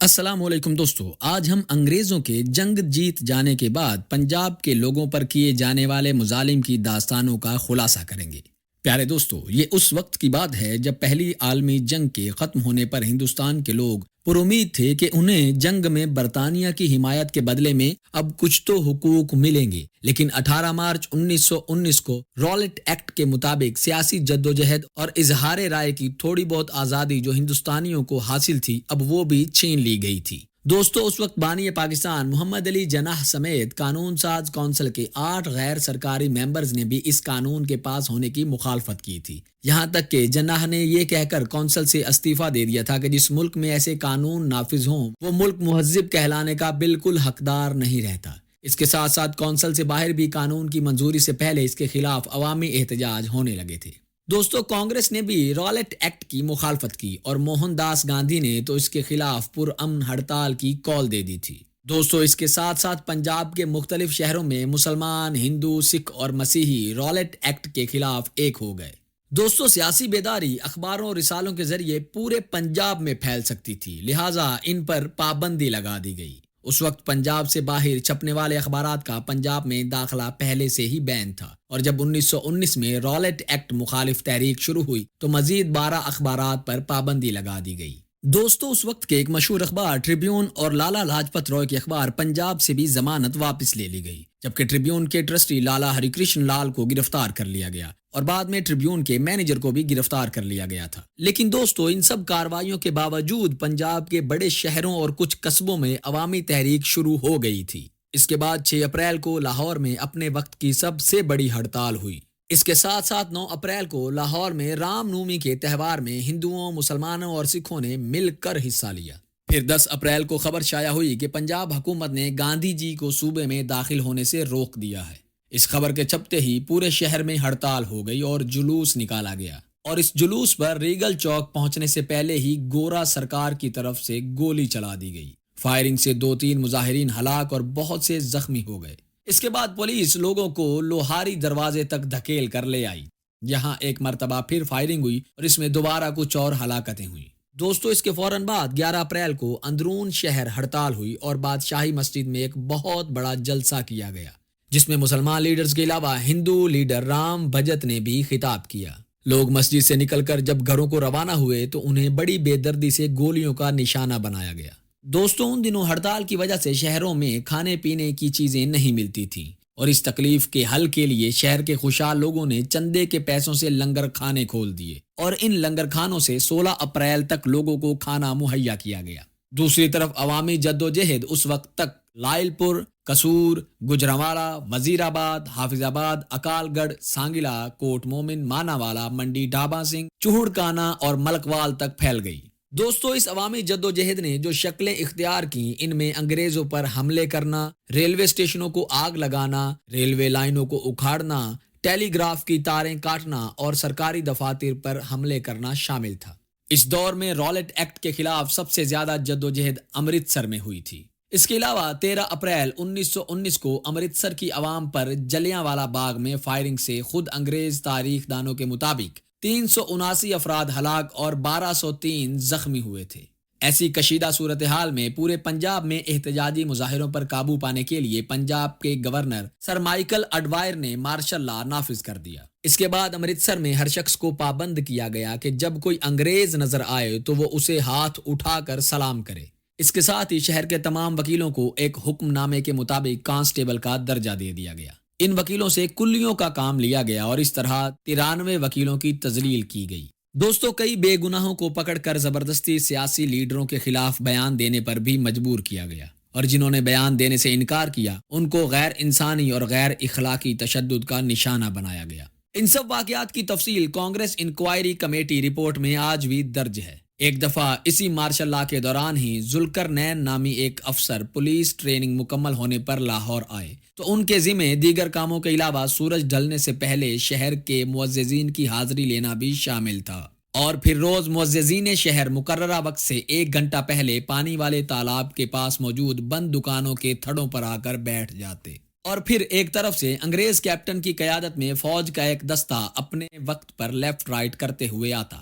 السلام علیکم دوستو، آج ہم انگریزوں کے جنگ جیت جانے کے بعد پنجاب کے لوگوں پر کیے جانے والے مظالم کی داستانوں کا خلاصہ کریں گے۔ پیارے دوستو، یہ اس وقت کی بات ہے جب پہلی عالمی جنگ کے ختم ہونے پر ہندوستان کے لوگ پر امید تھے کہ انہیں جنگ میں برطانیہ کی حمایت کے بدلے میں اب کچھ تو حقوق ملیں گے، لیکن 18 مارچ 1919 کو رالٹ ایکٹ کے مطابق سیاسی جدوجہد اور اظہار رائے کی تھوڑی بہت آزادی جو ہندوستانیوں کو حاصل تھی اب وہ بھی چھین لی گئی تھی۔ دوستو، اس وقت بانی پاکستان محمد علی جناح سمیت قانون ساز کونسل کے 8 غیر سرکاری ممبرز نے بھی اس قانون کے پاس ہونے کی مخالفت کی تھی، یہاں تک کہ جناح نے یہ کہہ کر کونسل سے استعفیٰ دے دیا تھا کہ جس ملک میں ایسے قانون نافذ ہوں وہ ملک مہذب کہلانے کا بالکل حقدار نہیں رہتا۔ اس کے ساتھ ساتھ کونسل سے باہر بھی قانون کی منظوری سے پہلے اس کے خلاف عوامی احتجاج ہونے لگے تھے۔ دوستو، کانگریس نے بھی رالٹ ایکٹ کی مخالفت کی اور موہن داس گاندھی نے تو اس کے خلاف پرامن ہڑتال کی کال دے دی تھی۔ دوستو، اس کے ساتھ ساتھ پنجاب کے مختلف شہروں میں مسلمان، ہندو، سکھ اور مسیحی رالٹ ایکٹ کے خلاف ایک ہو گئے۔ دوستو، سیاسی بیداری اخباروں اور رسالوں کے ذریعے پورے پنجاب میں پھیل سکتی تھی، لہٰذا ان پر پابندی لگا دی گئی۔ اس وقت پنجاب سے باہر چھپنے والے اخبارات کا پنجاب میں داخلہ پہلے سے ہی بین تھا، اور جب 1919 میں رالٹ ایکٹ مخالف تحریک شروع ہوئی تو مزید 12 اخبارات پر پابندی لگا دی گئی۔ دوستو، اس وقت کے ایک مشہور اخبار ٹریبیون اور لالا لاجپت رائے کے اخبار پنجاب سے بھی ضمانت واپس لے لی گئی، جبکہ ٹریبیون کے ٹرسٹی لالا ہری کرشن لال کو گرفتار کر لیا گیا اور بعد میں ٹریبیون کے مینیجر کو بھی گرفتار کر لیا گیا تھا۔ لیکن دوستو، ان سب کارروائیوں کے باوجود پنجاب کے بڑے شہروں اور کچھ قصبوں میں عوامی تحریک شروع ہو گئی تھی۔ اس کے بعد 6 اپریل کو لاہور میں اپنے وقت کی سب سے بڑی ہڑتال ہوئی۔ اس کے ساتھ ساتھ 9 اپریل کو لاہور میں رام نومی کے تہوار میں ہندوؤں، مسلمانوں اور سکھوں نے مل کر حصہ لیا۔ پھر 10 اپریل کو خبر شائع ہوئی کہ پنجاب حکومت نے گاندھی جی کو صوبے میں داخل ہونے سے روک دیا ہے۔ اس خبر کے چھپتے ہی پورے شہر میں ہڑتال ہو گئی اور جلوس نکالا گیا، اور اس جلوس پر ریگل چوک پہنچنے سے پہلے ہی گورا سرکار کی طرف سے گولی چلا دی گئی۔ فائرنگ سے 2-3 مظاہرین ہلاک اور بہت سے زخمی ہو گئے۔ اس کے بعد پولیس لوگوں کو لوہاری دروازے تک دھکیل کر لے آئی۔ یہاں ایک مرتبہ پھر فائرنگ ہوئی اور اس میں دوبارہ کچھ اور ہلاکتیں ہوئیں۔ دوستو، اس کے فوراً بعد 11 اپریل کو اندرون شہر ہڑتال ہوئی اور بادشاہی مسجد میں ایک بہت بڑا جلسہ کیا گیا، جس میں مسلمان لیڈرز کے علاوہ ہندو لیڈر رام بھجت نے بھی خطاب کیا۔ لوگ مسجد سے نکل کر جب گھروں کو روانہ ہوئے تو انہیں بڑی بے دردی سے گولیوں کا نشانہ بنایا گیا۔ دوستو، ان دنوں ہڑتال کی وجہ سے شہروں میں کھانے پینے کی چیزیں نہیں ملتی تھیں، اور اس تکلیف کے حل کے لیے شہر کے خوشحال لوگوں نے چندے کے پیسوں سے لنگر کھانے کھول دیے، اور ان لنگر خانوں سے 16 اپریل تک لوگوں کو کھانا مہیا کیا گیا۔ دوسری طرف عوامی جدوجہد اس وقت تک لائل پور، قصور، گجرانوالہ، وزیر آباد، حافظ آباد، اکال گڑھ، سانگلہ، کوٹ مومن، ماناوالا، منڈی ڈھابا سنگھ، چوہڑکانہ اور ملکوال تک پھیل گئی۔ دوستو، اس عوامی جدوجہد نے جو شکلیں اختیار کیں، ان میں انگریزوں پر حملے کرنا، ریلوے اسٹیشنوں کو آگ لگانا، ریلوے لائنوں کو اکھاڑنا، ٹیلی گراف کی تاریں کاٹنا اور سرکاری دفاتر پر حملے کرنا شامل تھا۔ اس دور میں رالٹ ایکٹ کے خلاف سب سے زیادہ جدوجہد امرتسر میں ہوئی تھی۔ اس کے علاوہ 13 اپریل 1919 کو امرتسر کی عوام پر جلیانوالہ باغ میں فائرنگ سے خود انگریز تاریخ دانوں کے مطابق 379 افراد ہلاک اور 1203 زخمی ہوئے تھے۔ ایسی کشیدہ صورتحال میں پورے پنجاب میں احتجاجی مظاہروں پر قابو پانے کے لیے پنجاب کے گورنر سر مائیکل اڈوائر نے مارشل لا نافذ کر دیا۔ اس کے بعد امرتسر میں ہر شخص کو پابند کیا گیا کہ جب کوئی انگریز نظر آئے تو وہ اسے ہاتھ اٹھا کر سلام کرے۔ اس کے ساتھ ہی شہر کے تمام وکیلوں کو ایک حکم نامے کے مطابق کانسٹیبل کا درجہ دے دیا گیا۔ ان وکیلوں سے کلیوں کا کام لیا گیا اور اس طرح 93 وکیلوں کی تذلیل کی گئی۔ دوستو، کئی بے گناہوں کو پکڑ کر زبردستی سیاسی لیڈروں کے خلاف بیان دینے پر بھی مجبور کیا گیا، اور جنہوں نے بیان دینے سے انکار کیا ان کو غیر انسانی اور غیر اخلاقی تشدد کا نشانہ بنایا گیا۔ ان سب واقعات کی تفصیل کانگریس انکوائری کمیٹی رپورٹ میں آج بھی درج ہے۔ ایک دفعہ اسی مارشل لا کے دوران ہی ذوالقرنین نامی ایک افسر پولیس ٹریننگ مکمل ہونے پر لاہور آئے تو ان کے ذمے دیگر کاموں کے علاوہ سورج ڈھلنے سے پہلے شہر کے معززین کی حاضری لینا بھی شامل تھا، اور پھر روز معززین شہر مقررہ وقت سے 1 گھنٹہ پہلے پانی والے تالاب کے پاس موجود بند دکانوں کے تھڑوں پر آ کر بیٹھ جاتے، اور پھر ایک طرف سے انگریز کیپٹن کی قیادت میں فوج کا ایک دستہ اپنے وقت پر لیفٹ رائٹ کرتے ہوئے آتا۔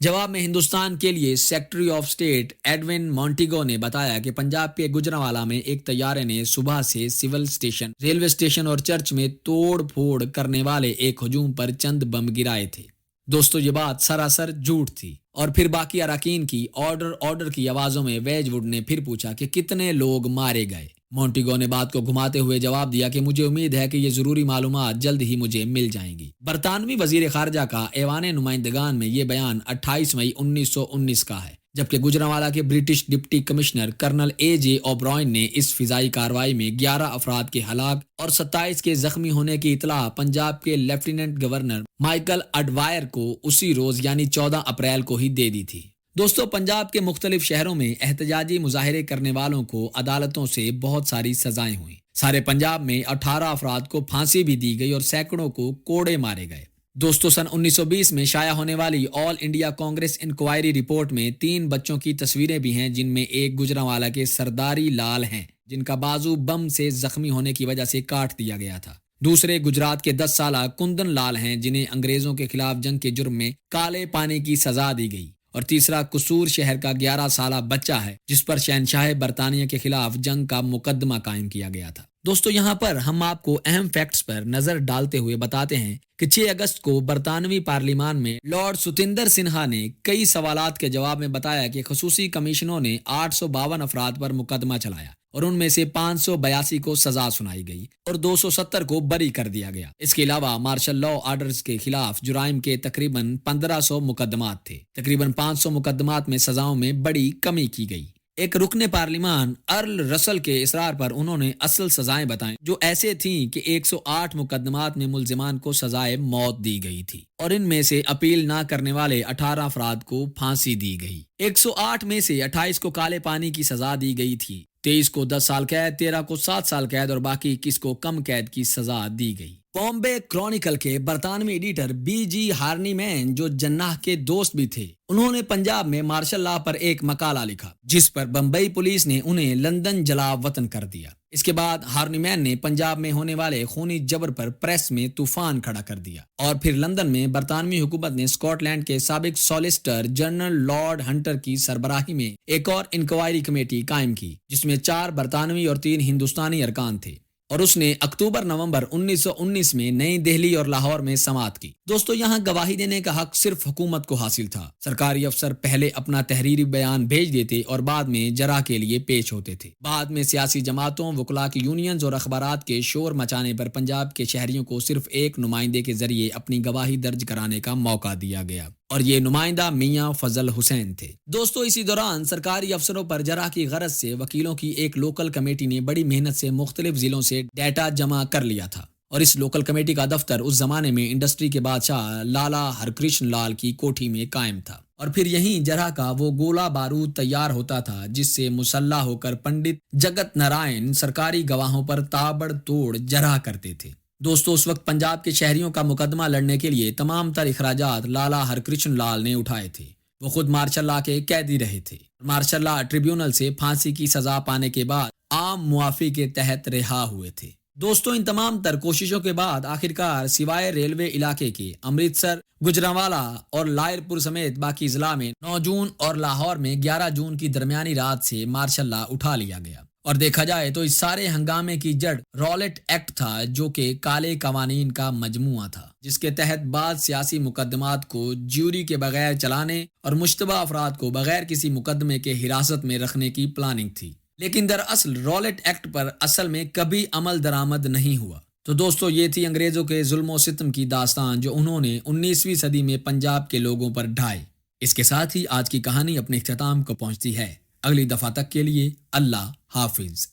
جواب میں ہندوستان کے لیے secretary of state Edwin Montagu نے بتایا کہ پنجاب کے گوجرانوالہ میں ایک طیارے نے صبح سے سول اسٹیشن، ریلوے اسٹیشن اور چرچ میں توڑ پھوڑ کرنے والے ایک ہجوم پر چند بم گرائے تھے۔ دوستو یہ بات سراسر جھوٹ تھی۔ اور پھر باقی اراکین کی آرڈر کی آوازوں میں ویج وڈ نے پھر پوچھا کہ کتنے لوگ مارے گئے۔ مونٹیگو نے بات کو گھماتے ہوئے جواب دیا کہ مجھے امید ہے کہ یہ ضروری معلومات جلد ہی مجھے مل جائیں گی۔ برطانوی وزیر خارجہ کا ایوان نمائندگان میں یہ بیان 28 مئی 1919 کا ہے، جبکہ گوجرانوالہ کے برٹش ڈپٹی کمشنر کرنل اے جے اوبرائن نے اس فضائی کارروائی میں 11 افراد کے ہلاک اور 27 کے زخمی ہونے کی اطلاع پنجاب کے لیفٹیننٹ گورنر مائیکل اڈوائر کو اسی روز یعنی 14 اپریل کو ہی دے دی تھی۔ دوستو پنجاب کے مختلف شہروں میں احتجاجی مظاہرے کرنے والوں کو عدالتوں سے بہت ساری سزائیں ہوئیں۔ سارے پنجاب میں 18 افراد کو پھانسی بھی دی گئی اور سینکڑوں کو کوڑے مارے گئے۔ دوستو سن 1920 میں شائع ہونے والی آل انڈیا کانگریس انکوائری رپورٹ میں 3 بچوں کی تصویریں بھی ہیں، جن میں ایک گوجرانوالہ کے سرداری لال ہیں جن کا بازو بم سے زخمی ہونے کی وجہ سے کاٹ دیا گیا تھا۔ دوسرے گجرات کے 10 سالہ کندن لال ہیں جنہیں انگریزوں کے خلاف جنگ کے جرم میں کالے پانی کی سزا دی گئی، اور تیسرا قصور شہر کا 11 سالہ بچہ ہے جس پر شہنشاہ برطانیہ کے خلاف جنگ کا مقدمہ قائم کیا گیا تھا۔ دوستو یہاں پر ہم آپ کو اہم فیکٹس پر نظر ڈالتے ہوئے بتاتے ہیں کہ 6 اگست کو برطانوی پارلیمان میں لارڈ ستندر سنہا نے کئی سوالات کے جواب میں بتایا کہ خصوصی کمیشنوں نے 852 افراد پر مقدمہ چلایا اور ان میں سے 582 کو سزا سنائی گئی اور 270 کو بری کر دیا گیا۔ اس کے علاوہ مارشل لا آرڈرز کے خلاف جرائم کے تقریباً 1500 مقدمات تھے۔ تقریباً 500 مقدمات میں سزاؤں میں بڑی کمی کی گئی۔ ایک رکن پارلیمان ارل رسل کے اصرار پر انہوں نے اصل سزائیں بتائیں جو ایسے تھیں کہ 108 مقدمات میں ملزمان کو سزائے موت دی گئی تھی اور ان میں سے اپیل نہ کرنے والے 18 افراد کو پھانسی دی گئی۔ 108 میں سے 28 کو کالے پانی کی سزا دی گئی تھی، 23 کو 10 سال قید، 13 کو 7 سال قید اور باقی 21 کو کم قید کی سزا دی گئی۔ بامبے کرونیکل کے برطانوی ایڈیٹر بی جی ہارنی مین جو جناح کے دوست بھی تھے، انہوں نے پنجاب میں مارشل لا پر ایک مقالہ لکھا جس پر بمبئی پولیس نے انہیں لندن جلا وطن کر دیا۔ اس کے بعد ہارنی مین نے پنجاب میں ہونے والے خونی جبر پر پریس میں طوفان کھڑا کر دیا اور پھر لندن میں برطانوی حکومت نے اسکاٹ لینڈ کے سابق سالیسٹر جنرل لارڈ ہنٹر کی سربراہی میں ایک اور انکوائری کمیٹی قائم کی جس میں 4 برطانوی اور 3 ہندوستانی ارکان تھے، اور اس نے اکتوبر نومبر 1919 میں نئی دہلی اور لاہور میں سماعت کی۔ دوستو یہاں گواہی دینے کا حق صرف حکومت کو حاصل تھا۔ سرکاری افسر پہلے اپنا تحریری بیان بھیج دیتے اور بعد میں جرح کے لیے پیش ہوتے تھے۔ بعد میں سیاسی جماعتوں، وکلاء کی یونینز اور اخبارات کے شور مچانے پر پنجاب کے شہریوں کو صرف ایک نمائندے کے ذریعے اپنی گواہی درج کرانے کا موقع دیا گیا اور یہ نمائندہ میاں فضل حسین تھے۔ دوستو اسی دوران سرکاری افسروں پر جرح کی غرض سے وکیلوں کی ایک لوکل کمیٹی نے بڑی محنت سے مختلف ضلعوں سے ڈیٹا جمع کر لیا تھا، اور اس لوکل کمیٹی کا دفتر اس زمانے میں انڈسٹری کے بادشاہ لالا ہرکرشن لال کی کوٹھی میں قائم تھا، اور پھر یہیں جرح کا وہ گولہ بارود تیار ہوتا تھا جس سے مسلح ہو کر پنڈت جگت نارائن سرکاری گواہوں پر تابڑ توڑ جرح کرتے تھے۔ دوستو اس وقت پنجاب کے شہریوں کا مقدمہ لڑنے کے لیے تمام تر اخراجات لالا ہرکرشن لال نے اٹھائے تھے۔ وہ خود مارشل لا کے قیدی رہے تھے۔ مارشل لا ٹریبیونل سے پھانسی کی سزا پانے کے بعد عام معافی کے تحت رہا ہوئے تھے۔ دوستو ان تمام تر کوششوں کے بعد آخرکار سوائے ریلوے علاقے کے امرتسر، گجرانوالہ اور لائر پور سمیت باقی ضلع میں 9 جون اور لاہور میں 11 جون کی درمیانی رات سے مارشل لا اٹھا لیا گیا، اور دیکھا جائے تو اس سارے ہنگامے کی جڑ رولٹ ایکٹ تھا جو کہ کالے قوانین کا مجموعہ تھا جس کے تحت بعض سیاسی مقدمات کو جیوری کے بغیر چلانے اور مشتبہ افراد کو بغیر کسی مقدمے کے حراست میں رکھنے کی پلاننگ تھی، لیکن دراصل رولٹ ایکٹ پر اصل میں کبھی عمل درآمد نہیں ہوا۔ تو دوستو یہ تھی انگریزوں کے ظلم و ستم کی داستان جو انہوں نے 19ویں صدی میں پنجاب کے لوگوں پر ڈھائی۔ اس کے ساتھ ہی آج کی کہانی اپنے اختتام کو پہنچتی ہے۔ اگلی دفعہ تک کے لیے اللہ حافظ۔